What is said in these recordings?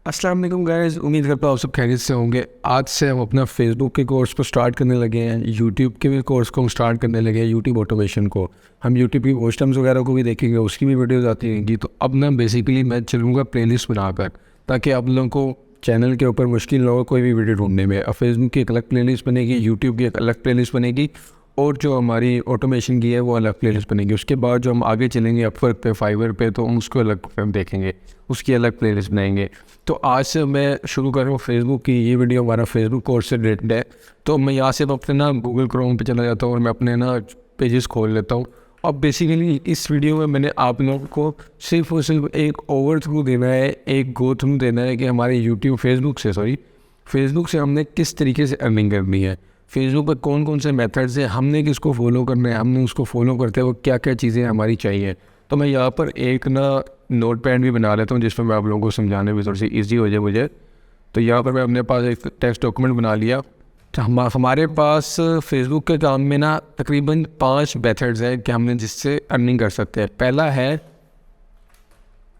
अस्सलाम वालेकुम गाइस, उम्मीद करता हूँ आप सब खैरियत से होंगे। आज से हम अपना फेसबुक के कोर्स को स्टार्ट करने लगे हैं, यूट्यूब के भी कोर्स को हम स्टार्ट करने लगे हैं। यूट्यूब ऑटोमेशन को हम यूट्यूब की वॉच टाइम्स वगैरह को भी देखेंगे, उसकी भी वीडियोस आती रहेंगी। तो अब ना बेसिकली मैं चलूँगा प्लेलिस्ट बनाकर, ताकि आप लोगों को चैनल के ऊपर मुश्किल ना हो कोई भी वीडियो ढूंढने में। अब फेसबुक की एक अलग प्लेलिस्ट बनेगी, यूट्यूब की एक अलग प्लेलिस्ट बनेगी, और जो हमारी ऑटोमेशन की है वो अलग प्लेलिस्ट बनेगी। उसके बाद जो हम आगे चलेंगे अपवर्क पे, फाइवर पे, तो हम उसको अलग देखेंगे, उसकी अलग प्लेलिस्ट बनाएंगे। तो आज से मैं शुरू कर रहा हूँ फेसबुक की। ये वीडियो हमारा फेसबुक कोर्स से रिलेटेड है। तो मैं यहाँ से अपने ना गूगल क्रोम पे चला जाता हूँ और मैं अपने ना पेजेस खोल लेता हूँ। अब बेसिकली इस वीडियो में मैंने आप लोगों को सिर्फ और सिर्फ एक ओवर थ्रू देना है, एक गो थ्रू देना है कि हमारे फेसबुक से हमने किस तरीके से अर्निंग करनी है, फेसबुक पर कौन कौन से मेथड्स हैं, हमने किसको फॉलो करना है, हमने उसको फॉलो करते हुए क्या क्या चीज़ें हमारी चाहिए। तो मैं यहाँ पर एक ना नोट पैड भी बना लेता हूँ जिसमें मैं आप लोगों को समझाने में थोड़ी सी ईजी हो जाए मुझे। तो यहाँ पर मैं अपने पास एक टेक्स्ट डॉक्यूमेंट बना लिया। तो हमारे पास फेसबुक के काम में ना तकरीबन 5 मेथड्स हैं कि हमने जिससे अर्निंग कर सकते हैं। पहला है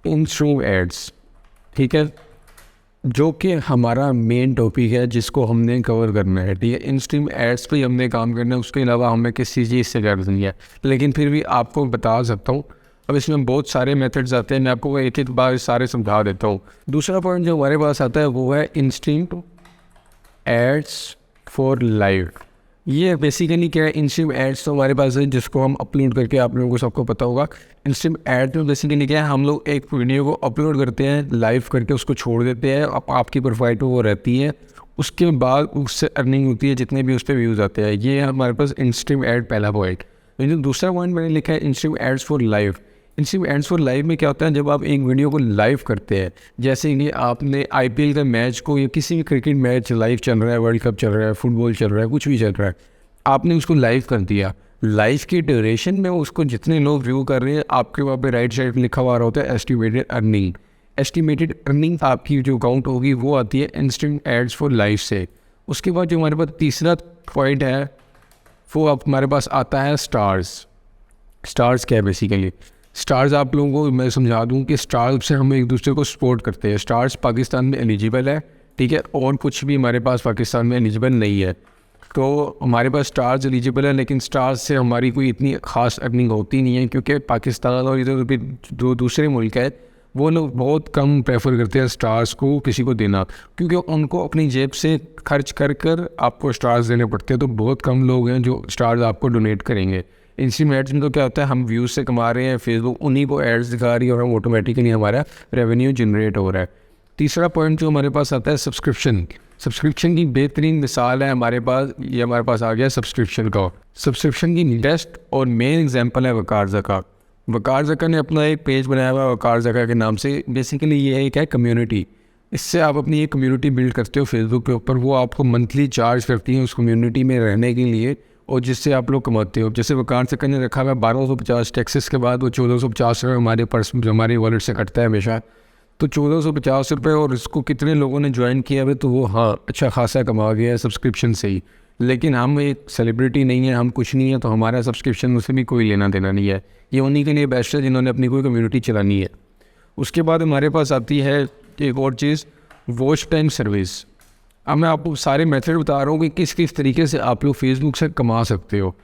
इनस्ट्रीम एड्स, ठीक है, जो कि हमारा मेन टॉपिक है जिसको हमने कवर करना है। ठीक है, इनस्ट्रीम एड्स पे हमने काम करना है, उसके अलावा हमें किसी चीज़ से करनी है। लेकिन फिर भी आपको बता सकता हूँ, अब इसमें बहुत सारे मेथड्स आते हैं, मैं आपको एक एक बार सारे समझा देता हूँ। दूसरा पॉइंट जो हमारे पास आता है वो है इनस्ट्रीम एड्स फॉर लाइव। ये बेसिकली क्या है, इनस्ट्रीम एड्स तो हमारे पास है जिसको हम अपलोड करके, आप लोगों को सबको पता होगा। इनस्ट्रीम एड में बेसिकली क्या है, हम लोग एक वीडियो को अपलोड करते हैं, लाइव करके उसको छोड़ देते हैं, आपकी प्रोफाइल पे वो रहती है। उसके बाद उससे अर्निंग होती है जितने भी उस पर व्यूज़ आते हैं। ये है हमारे पास इनस्ट्रीम एड पहला पॉइंट। लेकिन दूसरा पॉइंट मैंने लिखा है instream ads for live. Instream ads for live में क्या होता है, जब आप एक वीडियो को लाइव करते हैं, जैसे कि आपने आईपीएल का मैच को या किसी भी क्रिकेट मैच लाइव चल रहा है, वर्ल्ड कप चल रहा है, फुटबॉल चल रहा है, कुछ भी चल रहा है, आपने उसको लाइव कर दिया। लाइव की ड्यूरेशन में उसको जितने लोग व्यू कर रहे हैं, आपके वहाँ पे राइट साइड लिखा हुआ होता है एस्टिमेटेड अर्निंग। एस्टिमेटेड अर्निंग आपकी जो काउंट होगी वो आती है इंस्टेंट एड्स फॉर लाइव से। उसके बाद जो हमारे पास तीसरा पॉइंट है वो अब हमारे पास आता है स्टार्स। स्टार्स क्या है बेसिकली, स्टार्स आप लोगों को मैं समझा दूं कि स्टार्स से हम एक दूसरे को सपोर्ट करते हैं। स्टार्स पाकिस्तान में एलिजिबल है, ठीक है, और कुछ भी हमारे पास पाकिस्तान में एलिजिबल नहीं है। तो हमारे पास स्टार्स एलिजिबल है, लेकिन स्टार्स से हमारी कोई इतनी ख़ास अर्निंग होती नहीं है, क्योंकि पाकिस्तान और इधर भी जो दूसरे मुल्क है वो लोग बहुत कम प्रेफर करते हैं स्टार्स को किसी को देना, क्योंकि उनको अपनी जेब से खर्च कर कर आपको स्टार्स देने पड़ते हैं। तो बहुत कम लोग हैं जो स्टार्स आपको डोनेट करेंगे। इंस्ट्रीम एड्स में तो क्या होता है, हम व्यूज़ से कमा रहे हैं, फेसबुक उन्हीं को एड्स दिखा रही है और हम ऑटोमेटिकली हमारा रेवेन्यू जनरेट हो रहा है। तीसरा पॉइंट जो हमारे पास आता है सब्सक्रिप्शन। सब्सक्रिप्शन की बेहतरीन मिसाल है हमारे पास, ये हमारे पास आ गया सब्सक्रिप्शन का। सब्सक्रिप्शन की बेस्ट और मेन एग्जांपल है वकार ज़का। वकार ज़का ने अपना एक पेज बनाया हुआ है वकार ज़का के नाम से। बेसिकली ये एक है कम्युनिटी, इससे आप अपनी एक कम्युनिटी बिल्ड करते हो फेसबुक के ऊपर। वो आपको मंथली चार्ज करती है उस कम्युनिटी में रहने के लिए, और जिससे आप लोग कमाते हो। जैसे वकार ज़का ने रखा हुआ है 1250 टैक्सेस के बाद वो 1450 रुपये हमारे पर्स हमारे वॉलेट से कटता है हमेशा। तो 1450 रुपये, और इसको कितने लोगों ने ज्वाइन किया है, तो वो हाँ अच्छा खासा कमा गया है सब्सक्रिप्शन से ही। लेकिन हम एक सेलिब्रिटी नहीं है, हम कुछ नहीं है, तो हमारा सब्सक्रिप्शन उससे भी कोई लेना देना नहीं है। ये उन्हीं के लिए बेस्ट है जिन्होंने अपनी कोई कम्युनिटी चलानी है। उसके बाद हमारे पास आती है एक और चीज़, वॉच टाइम सर्विस। अब मैं आपको सारे मेथड बता रहा हूँ कि किस किस तरीके से आप लोग फेसबुक से कमा सकते हो।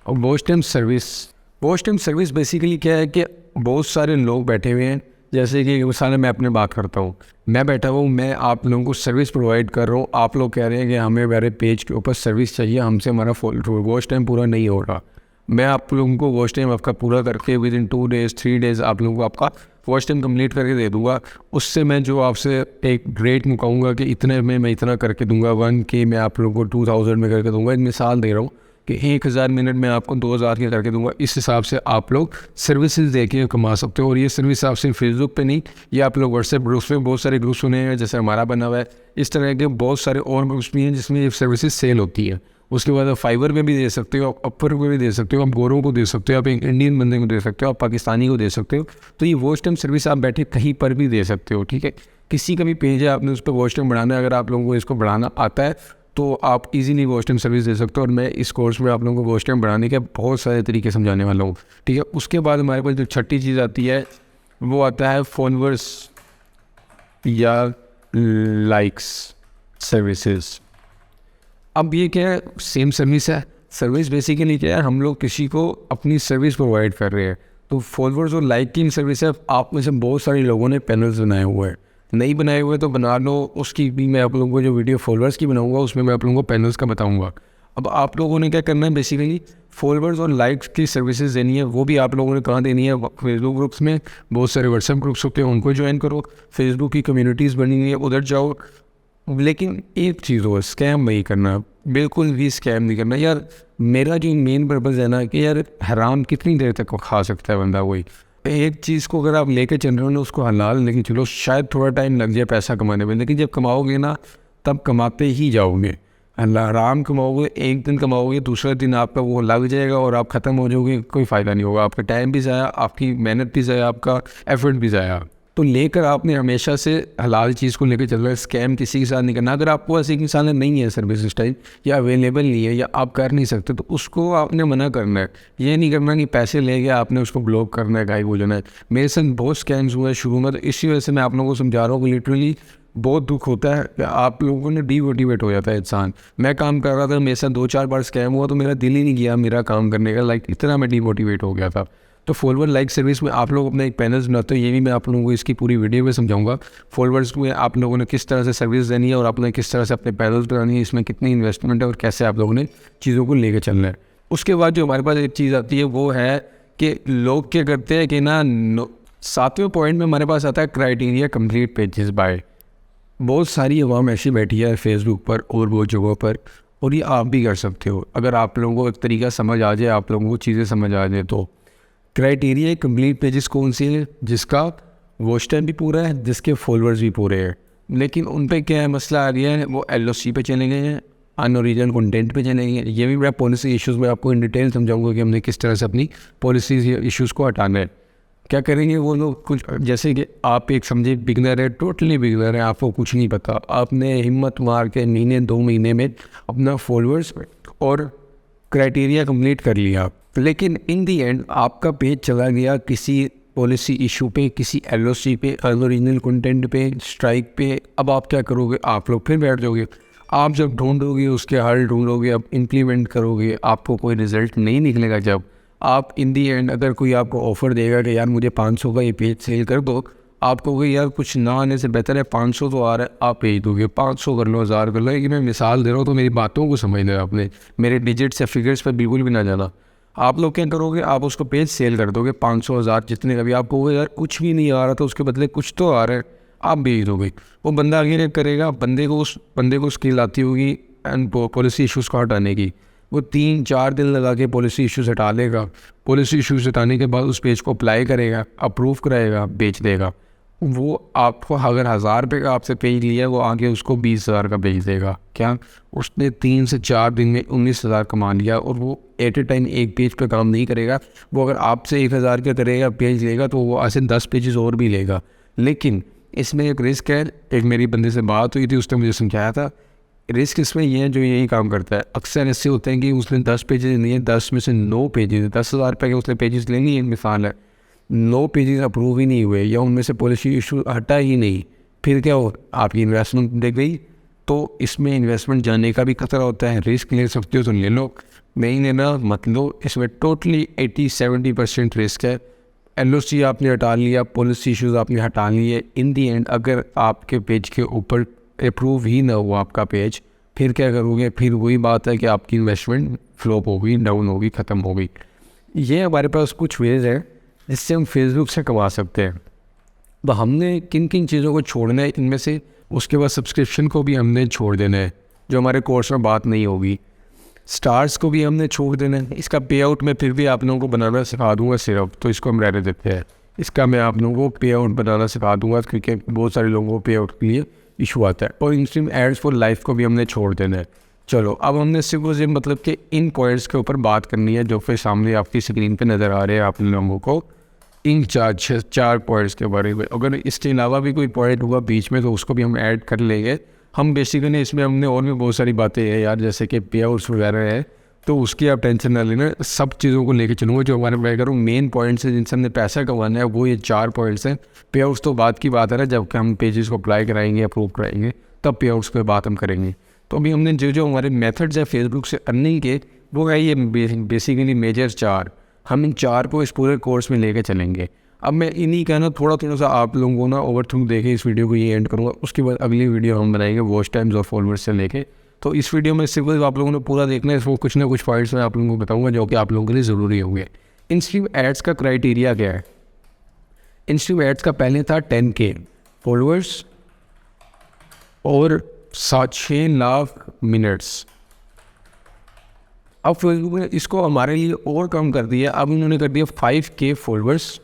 और वॉच टाइम सर्विस बेसिकली क्या है कि बहुत सारे लोग बैठे हुए हैं, जैसे कि मिसाल मैं अपने बात करता हूँ, मैं बैठा हुआ हूँ, मैं आप लोगों को सर्विस प्रोवाइड कर रहा हूँ। आप लोग कह रहे हैं कि हमें मेरे पेज के ऊपर सर्विस चाहिए, हमसे हमारा वॉच टाइम पूरा नहीं हो रहा। मैं आप लोगों को वॉच टाइम आपका पूरा करके विद इन 2 डेज़ 3 डेज़ आप लोगों को आपका वॉच टाइम कंप्लीट करके दे दूँगा। उससे मैं जो आपसे एक रेट मुकाऊँगा कि इतने में मैं इतना करके दूँगा, 1K मैं आप लोगों को 2000 में करके दूँगा। एक मिसाल दे रहा हूँ कि 1000 मिनट में आपको 2000 के करके दूंगा। इस हिसाब से आप लोग सर्विसेज देके कमा सकते हो। और ये सर्विस आप सिर्फ फेसबुक पे नहीं, ये आप लोग व्हाट्सएप ग्रुप्स में, बहुत सारे ग्रुप्स सुने हैं जैसे हमारा बना हुआ है, इस तरह के बहुत सारे और ग्रुप्स भी हैं जिसमें ये सर्विसेज सेल होती है। उसके बाद आप फाइवर में भी दे सकते हो, आप अपवर्क में भी दे सकते हो, आप गोरों को दे सकते हो, आप एक इंडियन बंदे को दे सकते हो, आप पाकिस्तानी को दे सकते हो। तो ये वॉच टाइम सर्विस आप बैठे कहीं पर भी दे सकते हो, ठीक है। किसी का भी पेज है, आपने उस पर वॉच टाइम बढ़ाना है, अगर आप लोगों को इसको बढ़ाना आता है तो आप इजीली वॉच टाइम सर्विस दे सकते हो। और मैं इस कोर्स में आप लोगों को वॉच टाइम बढ़ाने के बहुत सारे तरीके समझाने वाला हूँ, ठीक है। उसके बाद हमारे पास जो छठी चीज़ आती है वो आता है फॉलोअर्स या लाइक्स सर्विसेज। अब ये क्या है, सेम सर्विस है। सर्विस बेसिकली क्या है, हम लोग किसी को अपनी सर्विस प्रोवाइड कर रहे हैं। तो फॉलोअर्स और लाइक की सर्विस है। आप में से बहुत सारे लोगों ने पैनल्स बनाए हुए हैं, नहीं बनाए हुए तो बना लो। उसकी भी मैं आप लोगों को जो वीडियो फॉलोअर्स की बनाऊंगा उसमें मैं आप लोगों को पैनल्स का बताऊंगा। अब आप लोगों ने क्या करना है, बेसिकली फॉलोअर्स और लाइक्स की सर्विसेज देनी है। वो भी आप लोगों ने कहाँ देनी है, फेसबुक ग्रुप्स में। बहुत सारे व्हाट्सएप ग्रुप्स होते हैं, उनको ज्वाइन करो। फेसबुक की कम्युनिटीज़ बनी हुई है, उधर जाओ। लेकिन एक चीज़ हो, स्कैम नहीं करना, बिल्कुल भी स्कैम नहीं करना यार। मेरा जो मेन पर्पज़ है ना कि यार हराम कितनी देर तक खा सकता है बंदा। वही एक चीज़ को अगर आप लेके चल रहे हो ना, उसको हलाल लेकिन चलो, शायद थोड़ा टाइम लग जाए पैसा कमाने में, लेकिन जब कमाओगे ना तब कमाते ही जाओगे। हराम कमाओगे, एक दिन कमाओगे, दूसरा दिन आपका वो लग जाएगा और आप ख़त्म हो जाओगे। कोई फ़ायदा नहीं होगा, आपका टाइम भी ज़ाया, आपकी मेहनत भी ज़ाया, आपका एफर्ट भी ज़ाया। तो लेकर आपने हमेशा से हलाल चीज़ को लेकर चल रहा है, स्कैम किसी के साथ नहीं करना। अगर आपको ऐसे इंसान नहीं है सर्विस इस टाइम, या अवेलेबल नहीं है, या आप कर नहीं सकते, तो उसको आपने मना करना है। ये नहीं करना कि पैसे ले गया आपने उसको ब्लॉक करना है, गायब हो जाना है। मेरे साथ बहुत स्कैम्स हुए हैं शुरू में, तो इसी वजह से मैं आप लोगों को समझा रहा हूँ कि लिटरली बहुत दुख होता है कि आप लोगों ने डीमोटिवेट हो जाता है इंसान। मैं काम कर रहा था, मेरे साथ 2-4 बार स्कैम हुआ तो मेरा दिल ही नहीं गया मेरा काम करने का। इतना मैं डीमोटिवेट हो गया था। तो फॉलोअर लाइक सर्विस में आप लोग अपना एक पैनल्स बनाते हो, ये भी मैं आप लोगों को इसकी पूरी वीडियो में समझाऊंगा। फॉलोअर्स में आप लोगों ने किस तरह से सर्विस देनी है और आपने किस तरह से अपने पैनल्स बनानी है, इसमें कितनी इन्वेस्टमेंट है और कैसे आप लोगों ने चीज़ों को लेकर चलना है। उसके बाद जो हमारे पास एक चीज़ आती है वो है कि लोग क्या करते हैं कि ना 7वें पॉइंट में हमारे पास आता है क्राइटेरिया कंप्लीट पेजेस बाय। बहुत सारी अवाम ऐसी बैठी है फेसबुक पर और बहुत जगहों पर, और ये आप भी कर सकते हो अगर आप लोगों को एक तरीका समझ आ जाए, आप लोगों को चीज़ें समझ आ जाए। तो क्राइटेरिया कंप्लीट पेजेस कौन सी है, जिसका वॉच टाइम भी पूरा है, जिसके फॉलोअर्स भी पूरे हैं, लेकिन उन पे क्या है मसला आ गया है, वो LOC पे चले गए हैं, अनओरिजिनल कंटेंट पे चले गए हैं। ये भी मैं पॉलिसी इश्यूज़ में आपको इन डिटेल समझाऊंगा कि हमने किस तरह से अपनी पॉलिसीज इश्यूज़ को हटाना है। क्या करेंगे वो लोग, कुछ जैसे कि आप एक समझे बिगनर है, टोटली बिगनर है, आपको कुछ नहीं पता, आपने हिम्मत मार के महीने 2 महीने में अपना फॉलोअर्स और क्राइटेरिया कंप्लीट कर लिया, लेकिन इन दी एंड आपका पेज चला गया किसी पॉलिसी इशू पे, किसी LOC पे, अनओरिजिनल कंटेंट पे, स्ट्राइक पे। अब आप क्या करोगे, आप लोग फिर बैठ जाओगे। आप जब ढूंढोगे उसके हल ढूंढोगे, अब इम्प्लीमेंट करोगे, आपको कोई रिजल्ट नहीं निकलेगा। जब आप इन दी एंड अगर कोई आपको ऑफ़र देगा कि यार मुझे 500 का ये पेज सेल कर दो, आप कहोगे यार कुछ ना आने से बेहतर है 500 तो आ रहा है, आप भेज दोगे। 500 कर लो, 1000 कर लो, लेकिन मैं मिसाल दे रहा हूँ तो मेरी बातों को समझ लो, आपने मेरे डिजिट्स या फिगर्स पर बिल्कुल भी ना जाना। आप लोग क्या करोगे, आप उसको पेज सेल कर दोगे 500 1000 जितने का भी। आप कहोगे यार कुछ भी नहीं आ रहा था, उसके बदले कुछ तो आ रहा है, आप भेज दोगे। वो बंदा आगे क्या करेगा, उस बंदे को स्किल आती होगी एंड पॉलिसी इशूज़ को हटाने की। वो 3-4 दिन लगा के पॉलिसी इशूज़ हटा लेगा। पॉलिसी इशूज़ हटाने के बाद उस पेज को अप्लाई करेगा, अप्रूव कराएगा, बेच देगा। वो आपको अगर 1000 रुपये का आपसे पेज लिया, वो आगे उसको 20,000 का बेच देगा। क्या उसने 3 से 4 दिन में 19,000 कमा लिया। और वो एट ए टाइम एक पेज पे काम नहीं करेगा। वो अगर आपसे 1000 का करेगा पेज लेगा तो वो ऐसे 10 पेजेस और भी लेगा। लेकिन इसमें एक रिस्क है। एक मेरी बंदे से बात हुई थी, उसने मुझे समझाया था रिस्क इसमें ये है, जो यही काम करता है अक्सर ऐसे होते हैं कि उसने 10 पेजेस लिए, 10 में से 9 पेजेस, 10,000 रुपये के उसने पेजेस लेंगे, एक मिसाल है, 9 पेजेस अप्रूव ही नहीं हुए या उनमें से पॉलिसी इशू हटा ही नहीं। फिर क्या हो, आपकी इन्वेस्टमेंट दे गई। तो इसमें इन्वेस्टमेंट जाने का भी खतरा होता है। रिस्क ले सकते हो तो ले लो, नहीं लेना मत लो। इसमें टोटली 80-70% रिस्क है। LOC आपने हटा लिया, पॉलिसी इशूज़ आपने हटा लिए, इन दी एंड अगर आपके पेज के ऊपर अप्रूव ही ना हुआ आपका पेज, फिर क्या करोगे, फिर वही बात है कि आपकी इन्वेस्टमेंट फ्लॉप हो गई, डाउन हो गई, ख़त्म हो गई। ये हमारे पास कुछ वेज हैं जिससे हम फेसबुक से कमा सकते हैं। तो हमने किन किन चीज़ों को छोड़ना है इनमें से, उसके बाद सब्सक्रिप्शन को भी हमने छोड़ देना है, जो हमारे कोर्स में बात नहीं होगी। स्टार्स को भी हमने छोड़ देना है। इसका पे आउट मैं फिर भी आप लोगों को बनाना सिखा दूंगा सिर्फ, तो इसको हम रहने देते हैं। इसका मैं आप लोगों को पे आउट बनाना सिखा दूंगा, क्योंकि बहुत सारे लोगों को पे आउट के लिए इशू आता है। और इंस्ट्रीम एड्स फॉर लाइफ को भी हमने छोड़ देना है। चलो अब हमने सिर्फ मतलब कि इन पॉइंट्स के ऊपर बात करनी है जो फिर सामने आपकी स्क्रीन पे नज़र आ रहे हैं आप लोगों को, इन 4 पॉइंट्स के बारे में। अगर इसके अलावा भी कोई पॉइंट हुआ बीच में तो उसको भी हम ऐड कर लेंगे। हम बेसिकली इसमें हमने और भी बहुत सारी बातें हैं यार, जैसे कि पे आउट्स वगैरह है, तो उसकी आप टेंशन ना लेना, सब चीज़ों को लेके चलूँगा। जो हमारे मैं कह रहा हूँ मेन पॉइंट्स है जिनसे हमने पैसा कमाना है, वो ये 4 पॉइंट्स हैं। पे आउट्स तो बात की बात है ना, जब हम पेजेस को अप्लाई कराएंगे, अप्रूव कराएंगे, तब पे आउट्स पे बात हम करेंगे। तो अभी हमने जो हमारे मेथड्स हैं फेसबुक से अर्निंग के, वो है ये बेसिकली मेजर 4। हम इन 4 को इस पूरे कोर्स में लेके चलेंगे। अब मैं इन्हीं का ना थोड़ा सा आप लोगों को ना ओवरथ्रू देखे इस वीडियो को ये एंड करूँगा। उसके बाद अगली वीडियो हम बनाएंगे वॉच टाइम्स और फॉलोअर्स से लेके। तो इस वीडियो में सिर्फ आप लोगों ने पूरा देखना है, इसमें कुछ ना कुछ पॉइंट्स मैं आप लोगों को बताऊंगा जो कि आप लोगों के लिए ज़रूरी होंगे। इंस्टाग्राम एड्स का क्राइटेरिया क्या है? इंस्टाग्राम एड्स का पहले था 10K फॉलोअर्स और 6 लाख मिनट्स। अब फेसबुक ने इसको हमारे लिए और कम कर दिया। अब उन्होंने कर दिया 5K फॉलोअर्स,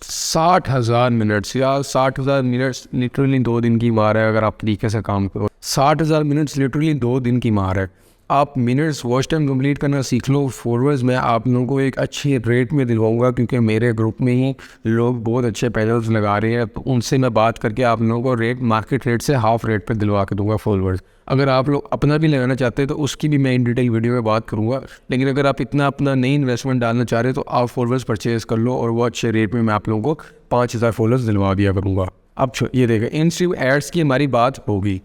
60,000 मिनट्स। यार 60,000 मिनट्स लिटरली 2 दिन की मार है अगर आप तरीके से काम करो। 60,000 मिनट्स लिटरली 2 दिन की मार है। आप मिनट्स वॉच टाइम कंप्लीट करना सीख लो। फॉलोअर्स मैं आप लोगों को एक अच्छी रेट में दिलवाऊंगा, क्योंकि मेरे ग्रुप में ही लोग बहुत अच्छे पैनल्स लगा रहे हैं। तो उनसे मैं बात करके आप लोगों को रेट मार्केट रेट से हाफ रेट पर दिलवा के दूंगा फॉलोअर्स। अगर आप लोग अपना भी लगाना चाहते हैं तो उसकी भी मैं इन डिटेल वीडियो में बात करूंगा। लेकिन अगर आप इतना अपना नई इन्वेस्टमेंट डालना चाह रहे हैं तो आप फॉलोअर्स परचेज़ कर लो, और वो अच्छे रेट में मैं आप लोगों को 5,000 फॉलोअर्स दिलवा दिया करूँगा। अब ये देखें, इंस्टाग्राम एड्स की हमारी बात होगी।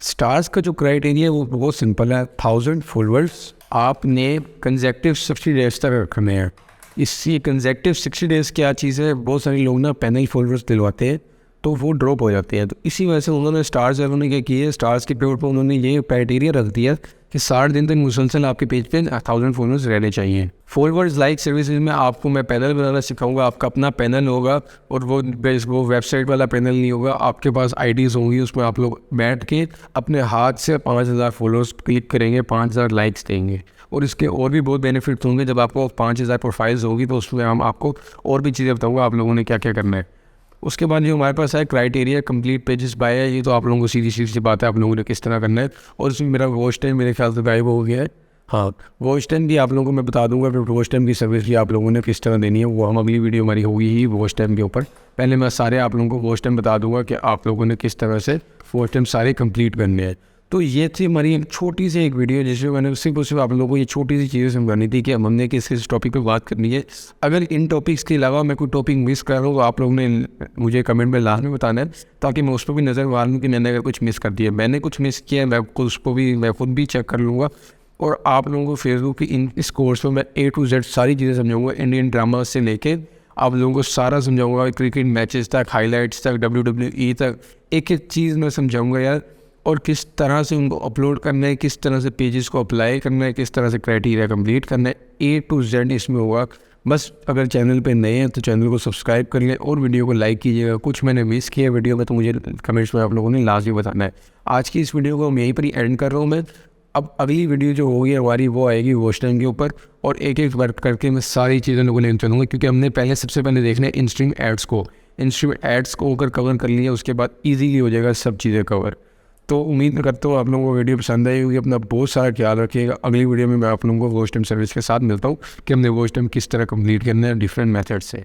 स्टार्स का जो क्राइटेरिया है वो बहुत सिंपल है। 1000 फॉलोअर्स आपने कंसेक्टिव 60 डेज तक रखने हैं। इससे कंसेक्टिव 60 डेज़ क्या चीज़ है, बहुत सारे लोग ना पैनल फॉलोअर्स दिलवाते हैं तो वो ड्रॉप हो जाते हैं। तो इसी वजह से उन्होंने स्टार्स वालों क्या किया है, स्टार्स के पेज पर उन्होंने ये क्राइटेरिया रख दिया कि 60 दिन तक मुसलसल आपके पेज पे 1000 फॉलोअर्स रहने चाहिए। फॉलोअर्स लाइक सर्विसेज में आपको मैं पैनल बनाना सिखाऊंगा। आपका अपना पैनल होगा और वो वेबसाइट वाला पैनल नहीं होगा। आपके पास आईडीज़ होंगी, उसमें आप लोग बैठ के अपने हाथ से 5,000 फॉलोअर्स क्लिक करेंगे, 5,000 लाइक्स देंगे। और इसके और भी बहुत बेनिफिट्स होंगे। जब आपको 5,000 प्रोफाइल्स होगी तो उसमें हम आपको और भी चीज़ें बताऊँगा आप लोगों ने क्या क्या करना है। उसके बाद जो हमारे पास है क्राइटेरिया कंप्लीट पेजेस बाय है, ये तो आप लोगों को सीधी सी बात है आप लोगों ने किस तरह करना है। और इसमें मेरा वॉच टाइम मेरे ख्याल से गायब हो गया है। हाँ, वॉच टाइम भी आप लोगों को मैं बता दूंगा, फिर वॉच टाइम की सर्विस भी आप लोगों ने किस तरह देनी है वो हम अगली वीडियो हमारी होगी ही वॉच टाइम के ऊपर। पहले मैं सारे आप लोगों को वॉच टाइम बता दूंगा कि आप लोगों ने किस तरह से वॉच टाइम सारे कंप्लीट करने हैं। तो ये थी हमारी एक छोटी सी एक वीडियो जिसमें मैंने सिर्फ आप लोगों को ये छोटी सी चीज़ें समझानी थी कि हमने किस टॉपिक पे बात करनी है। अगर इन टॉपिक्स के अलावा मैं कोई टॉपिक मिस कर रहा हूँ तो आप लोगों ने मुझे कमेंट में लास्ट में बताना है, ताकि मैं उस पर भी नज़र मार लूँ कि मैंने अगर कुछ मिस कर दिया। मैंने कुछ मिस किया है, मैं खुद भी चेक कर लूँगा। और आप लोगों को फेसबुक की इस कोर्स में मैं A to Z सारी चीज़ें समझाऊँगा। इंडियन ड्रामा से लेके आप लोगों को सारा समझाऊँगा, क्रिकेट मैचेस तक, हाईलाइट्स तक, WWE तक, एक एक चीज़ मैं समझाऊँगा यार। और किस तरह से उनको अपलोड करना है, किस तरह से पेजेस को अप्लाई करना है, किस तरह से क्राइटेरिया कंप्लीट करना है, A to Z इसमें होगा। बस अगर चैनल पे नए हैं तो चैनल को सब्सक्राइब कर लें और वीडियो को लाइक कीजिएगा। कुछ मैंने मिस किया वीडियो में तो मुझे कमेंट्स में आप लोगों ने लाजमी बताना है। आज की इस वीडियो को मैं यहीं पर ही एंड कर रहा हूँ मैं। अब अगली वीडियो जो होगी हमारी वो आएगी वॉच टाइम के ऊपर, और एक एक वर्क करके मैं सारी चीज़ें लोगों को लेकर चलूँगा, क्योंकि हमने सबसे पहले देखना है इंस्टाग्राम एड्स को अगर कवर कर लिया उसके बाद ईजीली हो जाएगा सब चीज़ें कवर। तो उम्मीद करता हूँ आप लोगों को वीडियो पसंद आई होगी। अपना बहुत सारा ख्याल रखिएगा। अगली वीडियो में मैं आप लोगों को वॉच टाइम सर्विस के साथ मिलता हूँ कि हमने वॉच टाइम किस तरह कंप्लीट करना है डिफरेंट मेथड से।